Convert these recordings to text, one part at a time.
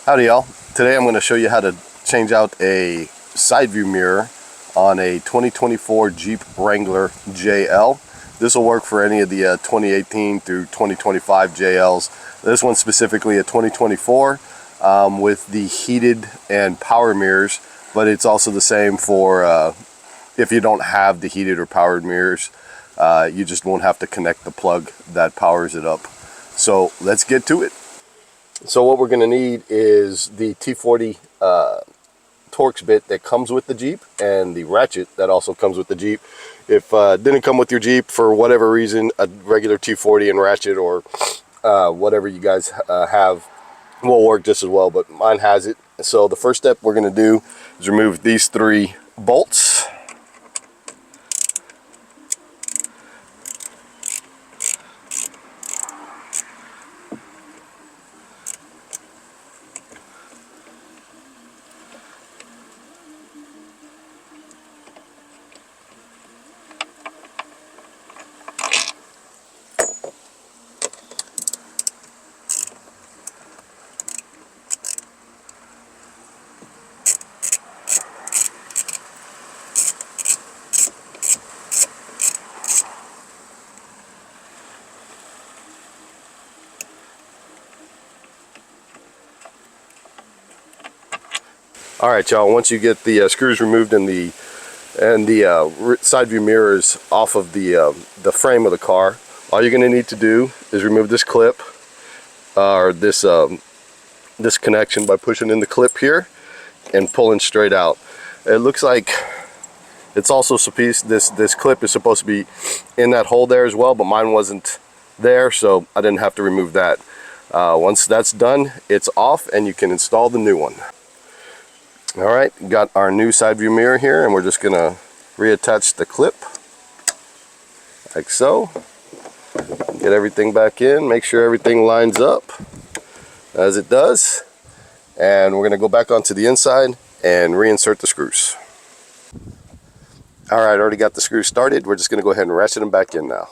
Howdy y'all. Today I'm going to show you how to change out a side view mirror on a 2024 Jeep Wrangler JL. This will work for any of the 2018 through 2025 JLs. This one specifically a 2024 with the heated and power mirrors, but it's also the same for if you don't have the heated or powered mirrors. You just won't have to connect the plug that powers it up. So let's get to it. So what we're going to need is the T40 Torx bit that comes with the Jeep and the ratchet that also comes with the Jeep. If it didn't come with your Jeep for whatever reason, a regular T40 and ratchet or whatever you guys have will work just as well, but mine has it. So the first step we're going to do is remove these 3 bolts. All right, y'all, once you get the screws removed and the side view mirrors off of the frame of the car, all you're going to need to do is remove this clip or this connection by pushing in the clip here and pulling straight out. It looks like it's also this clip is supposed to be in that hole there as well, but mine wasn't there, so I didn't have to remove that. Once that's done, it's off and you can install the new one. All right, got our new side view mirror here, and we're just gonna reattach the clip like so. Get everything back in, make sure everything lines up as it does, and we're gonna go back onto the inside and reinsert the screws. All right, already got the screws started. We're just gonna go ahead and ratchet them back in now.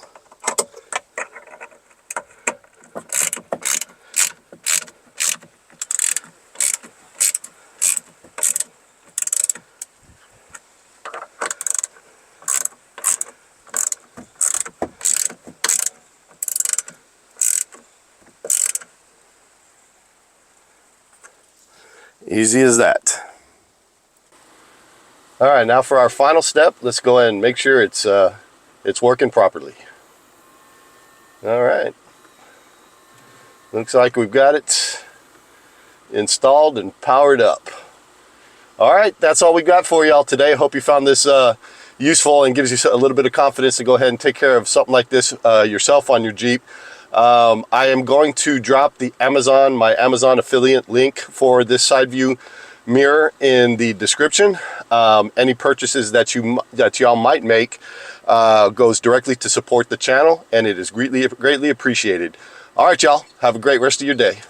Easy as that. All right, now for our final step, let's go ahead and make sure it's working properly. All right, looks like we've got it installed and powered up. All right, that's all we got for y'all today. I hope you found this useful and gives you a little bit of confidence to go ahead and take care of something like this yourself on your Jeep. I am going to drop my Amazon affiliate link for this side view mirror in the description. Any purchases that y'all might make goes directly to support the channel, and it is greatly appreciated. All right, y'all, have a great rest of your day.